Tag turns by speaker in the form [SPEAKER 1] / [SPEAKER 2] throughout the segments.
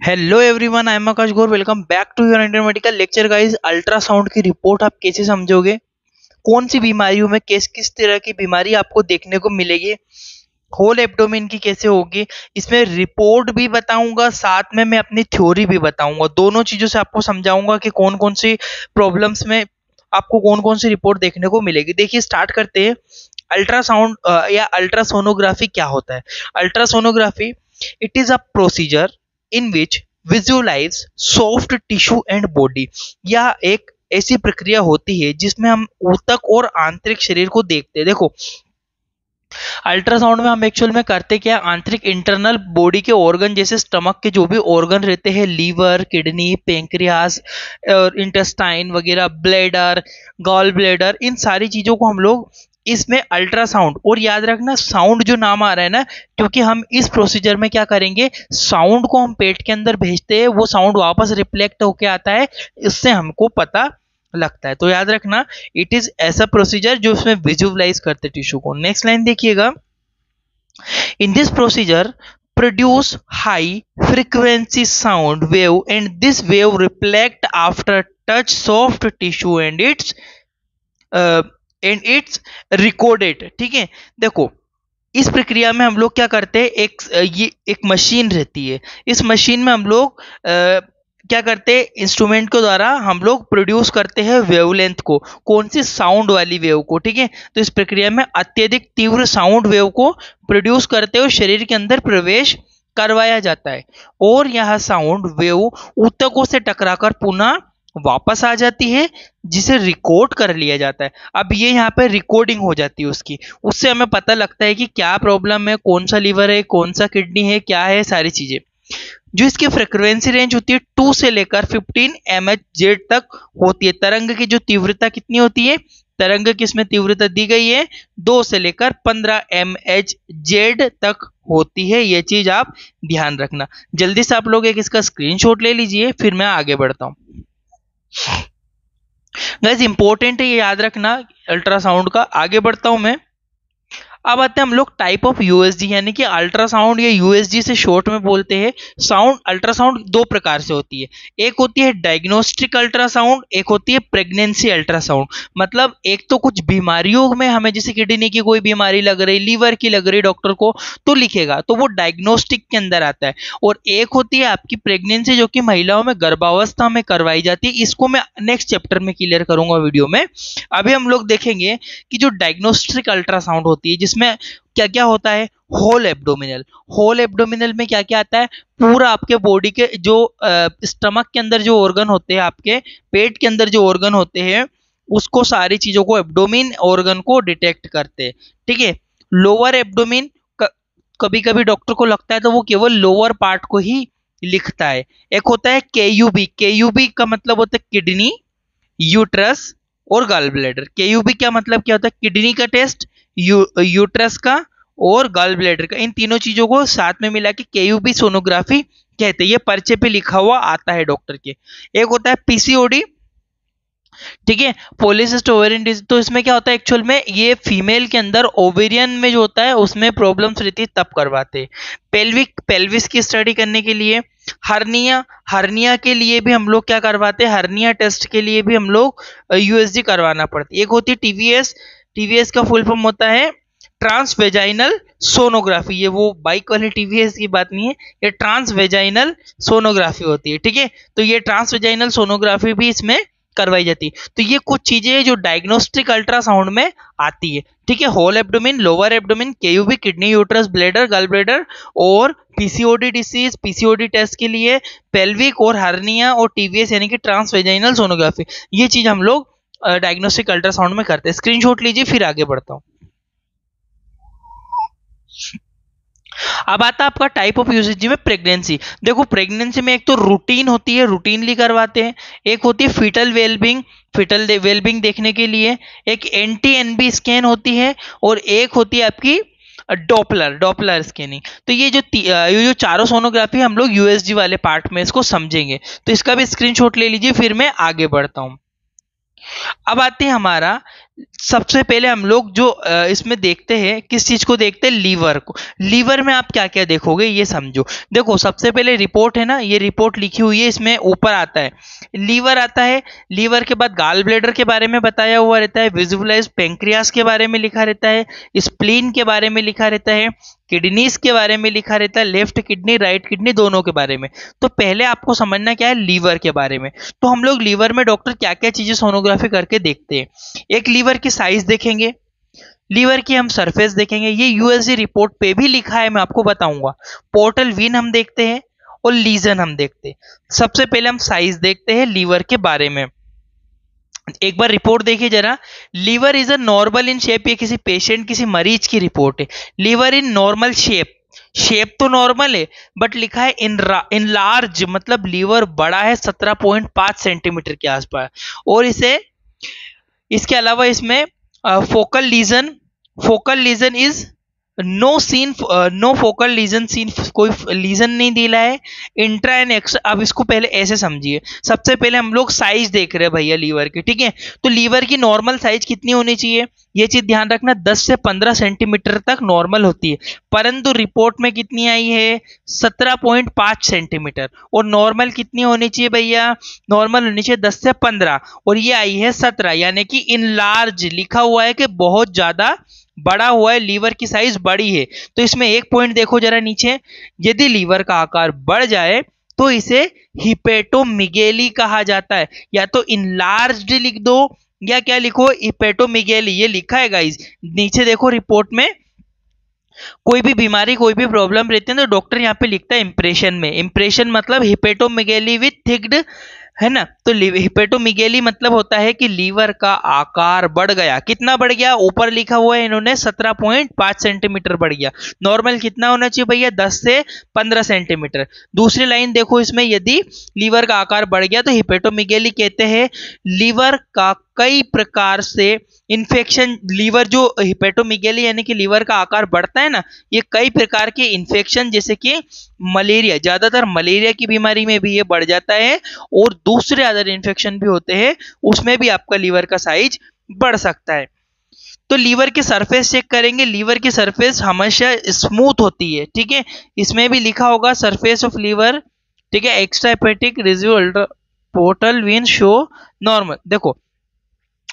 [SPEAKER 1] Hello everyone, I am Akash Gaur. Welcome back to your Indian medical lecture guys. Ultrasound की report आप कैसे समझोगे, कौन सी बीमारियों में किस तरह की बीमारी आपको देखने को मिलेगी, होल एब्डोमेन की कैसे होगी, इसमें रिपोर्ट भी बताऊंगा, साथ में मैं अपनी थ्योरी भी बताऊंगा। दोनों चीजों से आपको समझाऊंगा कि कौन कौन सी प्रॉब्लम्स में आपको कौन कौन सी रिपोर्ट देखने को मिलेगी। देखिए, स्टार्ट करते हैं। अल्ट्रासाउंड या अल्ट्रासोनोग्राफी क्या होता है? Ultrasonography, it is a procedure in which visualize soft tissue and body. यह एक ऐसी प्रक्रिया होती है जिसमें हम ऊतक और आंतरिक शरीर को देखते हैं। देखो, अल्ट्रासाउंड में हम एक्चुअल में करते क्या, आंतरिक इंटरनल बॉडी के ऑर्गन जैसे स्टमक के जो भी ऑर्गन रहते हैं, लीवर, किडनी, पेंक्रियास और इंटेस्टाइन वगैरह, ब्लैडर, गॉल ब्लैडर, इन सारी चीजों को हम लोग इसमें अल्ट्रासाउंड, और याद रखना साउंड जो नाम आ रहा है ना, क्योंकि हम इस प्रोसीजर में क्या करेंगे, साउंड को हम पेट के अंदर भेजते हैं, वो साउंड वापस रिफ्लेक्ट होके आता है, इससे हमको पता लगता है। तो याद रखना, इट इज ऐसा प्रोसीजर जो उसमें विजुअलाइज करते टिश्यू को। नेक्स्ट लाइन देखिएगा। In this procedure produce high frequency sound wave and this wave reflect after touch soft tissue uh, and it's recorded। ठीक है, देखो, इस प्रक्रिया में हम लोग क्या करते हैं, ये एक मशीन रहती है। इस मशीन में हम लोग क्या करते हैं, इंस्ट्रूमेंट के द्वारा हम लोग प्रोड्यूस करते हैं वेवलेंथ को, कौन सी, साउंड वाली वेव को। ठीक है, तो इस प्रक्रिया में अत्यधिक तीव्र साउंड वेव को प्रोड्यूस करते हुए शरीर के अंदर प्रवेश करवाया जाता है, और यह साउंड वेव ऊतकों से टकराकर पुनः वापस आ जाती है, जिसे रिकॉर्ड कर लिया जाता है। अब ये यहाँ पे रिकॉर्डिंग हो जाती है उसकी, उससे हमें पता लगता है कि क्या प्रॉब्लम है, कौन सा लीवर है, कौन सा किडनी है, क्या है, सारी चीजें। जो इसकी फ्रिक्वेंसी रेंज होती है 2 से लेकर 15 MHz तक होती है। तरंग की जो तीव्रता कितनी होती है, तरंग की इसमें तीव्रता दी गई है 2 से लेकर 15 MHz तक होती है। ये चीज आप ध्यान रखना। जल्दी से आप लोग एक इसका स्क्रीनशॉट ले लीजिए, फिर मैं आगे बढ़ता हूँ। गाइस, इंपॉर्टेंट है ये याद रखना अल्ट्रासाउंड का। आगे बढ़ता हूं मैं। अब आते हैं हम लोग टाइप ऑफ यूएसजी, यानी कि अल्ट्रासाउंड या यूएसजी से शॉर्ट में बोलते हैं। साउंड, अल्ट्रासाउंड दो प्रकार से होती है। एक होती है डायग्नोस्टिक अल्ट्रासाउंड, एक होती है प्रेगनेंसी अल्ट्रासाउंड। मतलब एक तो कुछ बीमारियों में हमें, जैसे किडनी की कोई बीमारी लग रही, लीवर की लग रही, डॉक्टर को तो लिखेगा, तो वो डायग्नोस्टिक के अंदर आता है। और एक होती है आपकी प्रेगनेंसी, जो कि महिलाओं में गर्भावस्था में करवाई जाती है। इसको मैं नेक्स्ट चैप्टर में क्लियर करूंगा वीडियो में। अभी हम लोग देखेंगे कि जो डायग्नोस्टिक अल्ट्रासाउंड होती है, जिसमें क्या क्या होता है, होल एब्डोमिनल। होल एब्डोमिनल में क्या क्या आता है, पूरा आपके बॉडी के जो स्टमक के अंदर जो ऑर्गन होते हैं, आपके पेट के अंदर जो ऑर्गन होते हैं, उसको, सारी चीजों को, एब्डोमिन ऑर्गन को डिटेक्ट करते हैं। ठीक है, लोअर एब्डोमिन, कभी कभी डॉक्टर को लगता है तो वो केवल लोअर पार्ट को ही लिखता है। एक होता है केयूबी। केयूबी का मतलब होता है किडनी, यूट्रस और गॉल ब्लैडर। केयूबी क्या मतलब, क्या होता है, किडनी का टेस्ट, यूट्रस का और गॉल ब्लैडर का, इन तीनों चीजों को साथ में मिला के केयूबी सोनोग्राफी कहते हैं। ये पर्चे पे लिखा हुआ आता है डॉक्टर के। एक होता है पीसीओडी, ठीक है, पॉलीसिस्ट ओवेरियन डिजीज। तो इसमें क्या होता है, एक्चुअल में ये फीमेल के अंदर ओवेरियन में जो होता है उसमें प्रॉब्लम्स रहती है, तब करवाते हैं। पेल्विक, पेल्विस की स्टडी करने के लिए। हर्निया, हर्निया के लिए भी हम लोग क्या करवाते हैं, हर्निया टेस्ट के लिए भी हम लोग यूएसजी करवाना पड़ता है। एक होती है टीवीएस। टीवीएस का फुल फॉर्म होता है ट्रांसवेजाइनल सोनोग्राफी। ये वो बाइक वाली टीवीएस की बात नहीं है, ये ट्रांसवेजाइनल सोनोग्राफी होती है। ठीक है, तो ये ट्रांसवेजाइनल सोनोग्राफी भी इसमें करवाई जाती है। तो ये कुछ चीजें जो डायग्नोस्टिक अल्ट्रासाउंड में आती है। ठीक है, whole abdomen, lower abdomen, KUB, kidney, uterus, bladder, gall bladder, और पीसीओडी डिसीज, पीसीओडी टेस्ट के लिए पेल्विक और हर्निया और टीवीएस यानी कि ट्रांसवेजाइनल सोनोग्राफी। ये चीज हम लोग डायग्नोस्टिक अल्ट्रासाउंड में करते हैं। स्क्रीनशॉट लीजिए, फिर आगे बढ़ता हूँ। अब आता है आपका टाइप ऑफ यूसेज में प्रेगनेंसी। देखो, प्रेगनेंसी में एक तो रूटीन होती है, रूटीनली करवाते हैं। एक होती है फीटल वेलबिंग, फीटल वेलबिंग देखने के लिए। एक एंटी एनबी स्कैन होती है, और एक होती है आपकी डॉपलर, डॉपलर स्कैनिंग। तो ये जो चारों सोनोग्राफी हम लोग यूएसजी वाले पार्ट में इसको समझेंगे। तो इसका भी स्क्रीनशॉट ले लीजिए, फिर मैं आगे बढ़ता हूं। अब आते हैं हमारा सबसे पहले हम लोग जो इसमें देखते हैं, किस चीज को देखते हैं, लीवर को। लीवर में आप क्या क्या देखोगे ये समझो। देखो सबसे पहले रिपोर्ट है ना, ये रिपोर्ट लिखी हुई है, इसमें ऊपर आता है लीवर आता है। लीवर के बाद गाल ब्लेडर के बारे में बताया हुआ रहता है, विजुअलाइज पेंक्रियास के बारे में लिखा रहता है, स्प्लीन के बारे में लिखा रहता है, किडनीज के बारे में लिखा रहता है, लेफ्ट किडनी राइट किडनी दोनों के बारे में। तो पहले आपको समझना क्या है लीवर के बारे में। तो हम लोग लीवर में डॉक्टर क्या क्या चीजें सोनोग्राफी करके देखते हैं। एक लीवर की साइज देखेंगे, लीवर की हम सरफेस देखेंगे, ये यूएसजी रिपोर्ट पे भी लिखा है, मैं आपको बताऊंगा। पोर्टल वीन हम देखते हैं और लीजन हम देखते हैं। सबसे पहले हम साइज देखते हैं लीवर के बारे में। एक बार रिपोर्ट देखिए जरा। Liver is a normal in shape, ये किसी पेशेंट किसी मरीज की रिपोर्ट है। Liver in normal shape, shape तो नॉर्मल है बट लिखा है इन लार्ज, मतलब लीवर बड़ा है 17.5 सेंटीमीटर के आसपास। और इसे इसके अलावा इसमें focal lesion is no focal lesion seen, कोई लीजन नहीं दिला है। इंट्रा एंड एक्स्ट्रा, अब इसको पहले ऐसे समझिए। सबसे पहले हम लोग साइज देख रहे हैं भैया लीवर की, ठीक है। तो लीवर की नॉर्मल साइज कितनी होनी चाहिए, ये चीज ध्यान रखना, 10 से 15 सेंटीमीटर तक नॉर्मल होती है। परंतु रिपोर्ट में कितनी आई है, 17.5 सेंटीमीटर। और नॉर्मल कितनी होनी चाहिए भैया, नॉर्मल होनी चाहिए 10 से 15, और ये आई है 17, यानी कि इन लार्ज लिखा हुआ है कि बहुत ज्यादा बड़ा हुआ है, लीवर की साइज बड़ी है। तो इसमें एक पॉइंट देखो जरा नीचे, यदि लीवर का आकार बढ़ जाए तो इसे हिपेटोमिगेली कहा जाता है। या तो इनलार्ज्ड लिख दो या क्या लिखो, हिपेटोमिगेली, ये लिखा है गाइस नीचे देखो रिपोर्ट में। कोई भी बीमारी कोई भी प्रॉब्लम रहती है तो डॉक्टर यहाँ पे लिखता है इंप्रेशन में, इंप्रेशन मतलब हिपेटोमिगेली विथ थिक्ड, है ना। तो हिपेटोमिगेली मतलब होता है कि लीवर का आकार बढ़ गया। कितना बढ़ गया, ऊपर लिखा हुआ है इन्होंने 17.5 सेंटीमीटर बढ़ गया। नॉर्मल कितना होना चाहिए भैया, 10 से 15 सेंटीमीटर। दूसरी लाइन देखो इसमें, यदि लीवर का आकार बढ़ गया तो हिपेटोमिगेली कहते हैं लीवर का कई प्रकार से इन्फेक्शन, लीवर जो हिपेटोमिगेली यानी कि लीवर का आकार बढ़ता है ना, ये कई प्रकार के इन्फेक्शन जैसे कि मलेरिया, ज्यादातर मलेरिया की बीमारी में भी ये बढ़ जाता है, और दूसरे अदर इन्फेक्शन भी होते हैं उसमें भी आपका लीवर का साइज बढ़ सकता है। तो लीवर की सरफेस चेक करेंगे, लीवर की सरफेस हमेशा स्मूथ होती है, ठीक है। इसमें भी लिखा होगा सरफेस ऑफ लीवर, ठीक है, extra hepatic residual portal vein show normal. देखो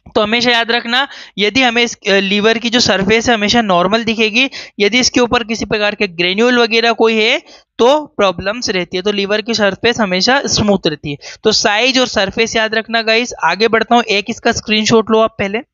[SPEAKER 1] तो हमेशा याद रखना, यदि हमें इस लीवर की जो सरफेस है हमेशा नॉर्मल दिखेगी, यदि इसके ऊपर किसी प्रकार के ग्रेन्यूल वगैरह कोई है तो प्रॉब्लम्स रहती है। तो लीवर की सरफेस हमेशा स्मूथ रहती है। तो साइज और सरफेस याद रखना गाइस। आगे बढ़ता हूं, एक इसका स्क्रीनशॉट लो आप पहले।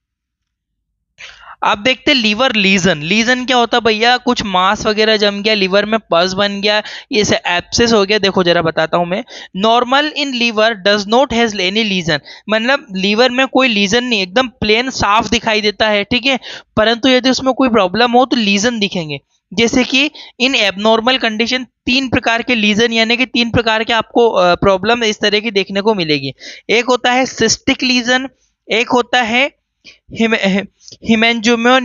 [SPEAKER 1] अब देखते हैं लीवर लीजन। लीजन क्या होता है भैया, कुछ मांस वगैरह जम गया, लीवर में पस बन गया, ये एब्सेस हो गया। देखो जरा बताता हूं मैं, normal in liver does not has any lesion, मतलब लीवर में कोई लीजन नहीं, एकदम प्लेन साफ दिखाई देता है, ठीक है। परंतु यदि उसमें कोई प्रॉब्लम हो तो लीजन दिखेंगे। जैसे कि इन एबनॉर्मल कंडीशन 3 प्रकार के लीजन, यानी कि 3 प्रकार के आपको प्रॉब्लम इस तरह की देखने को मिलेगी। एक होता है सिस्टिक लीजन, एक होता है हिमेंजियोमा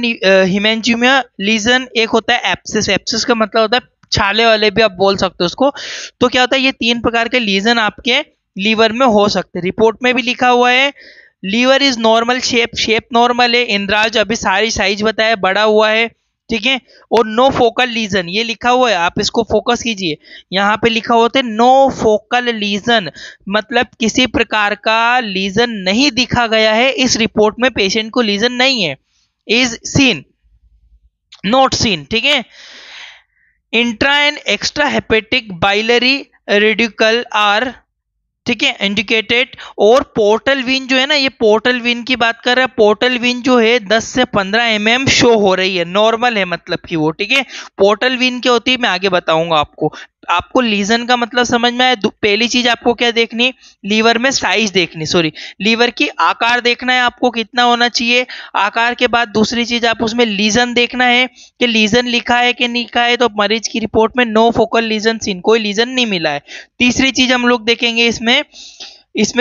[SPEAKER 1] लीजन, एक होता है एप्सिस। एप्सिस का मतलब होता है छाले वाले भी आप बोल सकते हो उसको। तो क्या होता है, ये 3 प्रकार के लीजन आपके लीवर में हो सकते हैं। रिपोर्ट में भी लिखा हुआ है liver is normal shape, shape normal है, इंद्राज अभी सारी साइज बताया, बड़ा हुआ है, ठीक है। और नो फोकल लीजन ये लिखा हुआ है, आप इसको फोकस कीजिए, यहाँ पे लिखा होता है नो फोकल लीजन, मतलब किसी प्रकार का लीजन नहीं दिखा गया है इस रिपोर्ट में, पेशेंट को लीजन नहीं है। इज सीन, नॉट सीन, ठीक है। Intra and extra hepatic biliary radical are, ठीक है, इंडिकेटेड। और पोर्टल वीन जो है ना, ये पोर्टल वीन की बात कर रहे हैं। पोर्टल वीन जो है 10 से 15 mm शो हो रही है, नॉर्मल है मतलब कि वो, ठीक है। पोर्टल वीन क्या होती है मैं आगे बताऊंगा आपको। आपको लीजन का मतलब समझ में आया। पहली चीज आपको क्या देखनी, लीवर में साइज देखनी, सॉरी लीवर की आकार देखना है आपको कितना होना चाहिए। आकार के बाद दूसरी चीज आप उसमें लीजन देखना है कि लीजन लिखा है कि नहीं लिखा है। तो मरीज की रिपोर्ट में नो फोकल लीजन सीन, कोई लीजन नहीं मिला है। तीसरी चीज हम लोग देखेंगे इसमें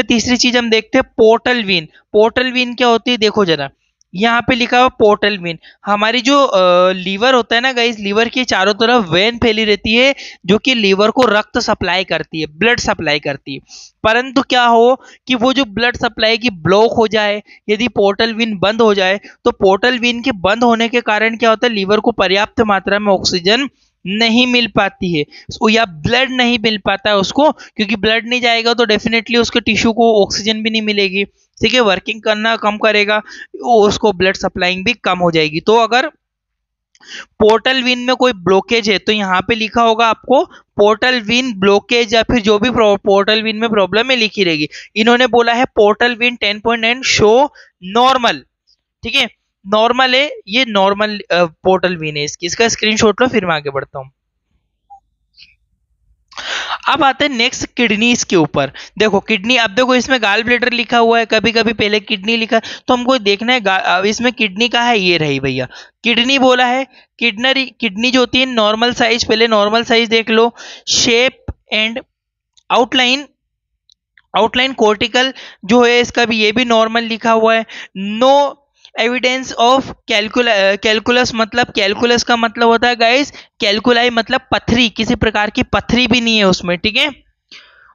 [SPEAKER 1] तीसरी चीज हम देखते हैं पोर्टल वीन। पोर्टल वीन क्या होती है देखो जरा, यहाँ पे लिखा हुआ पोर्टल वेन। हमारी जो लीवर होता है ना गाइस, लीवर के चारों तरफ वेन फैली रहती है जो कि लीवर को रक्त सप्लाई करती है, ब्लड सप्लाई करती है। परंतु क्या हो कि वो जो ब्लड सप्लाई की ब्लॉक हो जाए, यदि पोर्टल वेन बंद हो जाए, तो पोर्टल वेन के बंद होने के कारण क्या होता है, लीवर को पर्याप्त मात्रा में ऑक्सीजन नहीं मिल पाती है, या ब्लड नहीं मिल पाता है उसको, क्योंकि ब्लड नहीं जाएगा तो डेफिनेटली उसके टिश्यू को ऑक्सीजन भी नहीं मिलेगी। ठीक है, वर्किंग करना कम करेगा, उसको ब्लड सप्लाइंग भी कम हो जाएगी। तो अगर पोर्टल वेन में कोई ब्लॉकेज है तो यहाँ पे लिखा होगा आपको पोर्टल वेन ब्लॉकेज, या फिर जो भी पोर्टल वेन में प्रॉब्लम है लिखी रहेगी। इन्होंने बोला है पोर्टल वेन 10.9 शो नॉर्मल। ठीक है, नॉर्मल है, ये नॉर्मल पोर्टल वेन है इसका स्क्रीनशॉट लो, फिर मैं आगे बढ़ता हूँ। अब आते हैं नेक्स्ट किडनीज के ऊपर। देखो किडनी, अब देखो इसमें गाल ब्लेडर लिखा हुआ है, कभी कभी पहले किडनी लिखा है, तो हमको देखना है इसमें किडनी का है, ये रही भैया किडनी बोला है। किडनी जो होती है नॉर्मल साइज, पहले नॉर्मल साइज देख लो, shape and outline, outline cortical जो है इसका भी, ये भी नॉर्मल लिखा हुआ है। नो एविडेंस ऑफ कैलकुलस, मतलब कैलकुलस का मतलब होता है गाइस, कैलकुलाई मतलब पथरी, किसी प्रकार की पथरी भी नहीं है उसमें। ठीक है,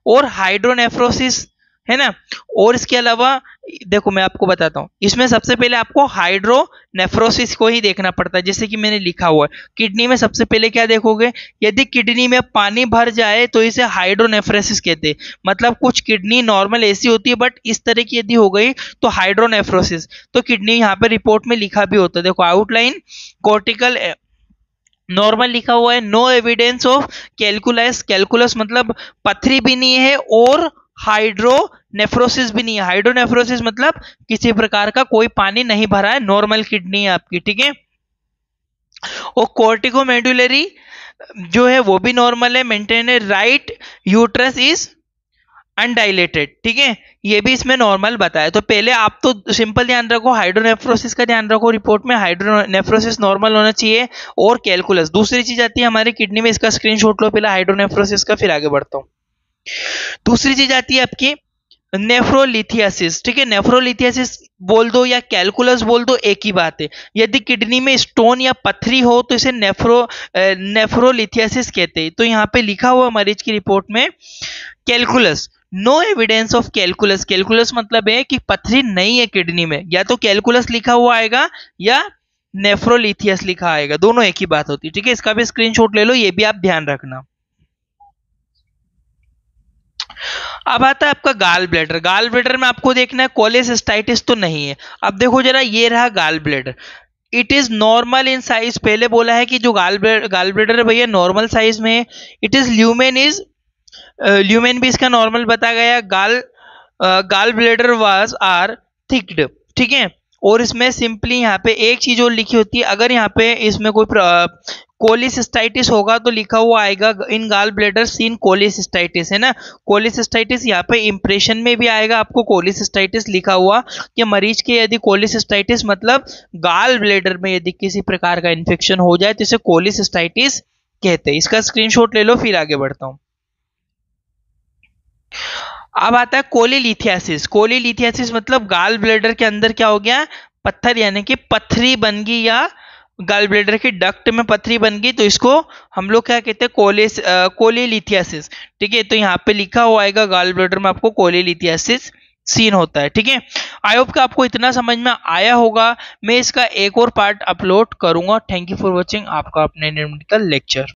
[SPEAKER 1] और हाइड्रोनेफ्रोसिस है ना। और इसके अलावा देखो मैं आपको बताता हूं, इसमें सबसे पहले आपको हाइड्रोनेफ्रोसिस को ही देखना पड़ता है, जैसे कि मैंने लिखा हुआ है। किडनी में सबसे पहले क्या देखोगे, यदि किडनी में पानी भर जाए तो इसे हाइड्रोनेफ्रोसिस कहते हैं। मतलब कुछ किडनी नॉर्मल ऐसी होती है, बट इस तरह की यदि हो गई तो हाइड्रोनेफ्रोसिस। तो किडनी यहाँ पे रिपोर्ट में लिखा भी होता है, देखो आउटलाइन कोर्टिकल नॉर्मल लिखा हुआ है। No evidence of calculus, calculus मतलब पथरी भी नहीं है, और हाइड्रोनेफ्रोसिस भी नहीं है। हाइड्रोनेफ्रोसिस मतलब किसी प्रकार का कोई पानी नहीं भरा है, नॉर्मल किडनी है आपकी। ठीक है, और कोर्टिकोमेडुलरी जो है वो भी नॉर्मल है, मेंटेन है। Right uterus is undilated. ठीक है, ये भी इसमें नॉर्मल बताया। तो पहले आप तो सिंपल ध्यान रखो, हाइड्रोनेफ्रोसिस का ध्यान रखो, रिपोर्ट में हाइड्रोनेफ्रोसिस नॉर्मल होना चाहिए, और कैलकुलस। दूसरी चीज आती है हमारी किडनी में, इसका स्क्रीनशॉट लो पहले हाइड्रोनेफ्रोसिस का, फिर आगे बढ़ता हूं। दूसरी चीज आती है आपकी नेफ्रोलिथियासिस। ठीक है, नेफ्रोलिथियासिस बोल दो या कैलकुलस बोल दो, एक ही बात है। यदि किडनी में स्टोन या पथरी हो तो इसे नेफ्रोलिथियासिस कहते हैं। तो यहाँ पे लिखा हुआ मरीज की रिपोर्ट में calculus, no evidence of calculus. Calculus मतलब है कि पथरी नहीं है किडनी में, या तो कैलकुलस लिखा हुआ आएगा या नेफ्रोलिथियस लिखा आएगा, दोनों एक ही बात होती है। ठीक है, इसका भी स्क्रीनशॉट ले लो, ये भी आप ध्यान रखना। अब आता है आपका गाल ब्लैडर। गाल ब्लैडर में आपको देखना है कोलेसिस्टाइटिस तो नहीं है। अब देखो जरा, ये रहा gall bladder, it is normal in size. पहले बोला है कि जो गाल ब्लैडर है भैया नॉर्मल साइज में है। इट इज ल्यूमेन भी इसका नॉर्मल बताया गया। Gall bladder was are थिक्ड। ठीक है, और इसमें सिंपली यहाँ पे एक चीज और लिखी होती है, अगर यहाँ पे इसमें कोई कोलिसिस्टाइटिस होगा तो लिखा हुआ आएगा इन गाल ब्लैडर सीन कोलिसिस्टाइटिस, है ना। कोलिसिस्टाइटिस यहाँ पे इंप्रेशन में भी आएगा आपको कोलिसिस्टाइटिस लिखा हुआ, कि मरीज के यदि कोलिसिस्टाइटिस मतलब गाल ब्लैडर में यदि किसी प्रकार का इन्फेक्शन हो जाए तो इसे कोलिसिस्टाइटिस कहते हैं। इसका स्क्रीनशॉट ले लो, फिर आगे बढ़ता हूँ। अब आता है कोलिलिथियासिस। कोलिलिथियासिस मतलब गाल ब्लैडर के अंदर क्या हो गया, पत्थर, यानी कि पथरी बन गई, या गाल ब्लैडर की डक्ट में पथरी बन गई, तो इसको हम लोग क्या कहते हैं, कोलिलिथियासिस। ठीक है, तो यहाँ पे लिखा हुआ आएगा गाल ब्लैडर में आपको कोलिलिथियासिस सीन होता है। ठीक है, आई होप कि आपको इतना समझ में आया होगा। मैं इसका एक और पार्ट अपलोड करूंगा। थैंक यू फॉर वॉचिंग, आपका अपने मेडिकल लेक्चर।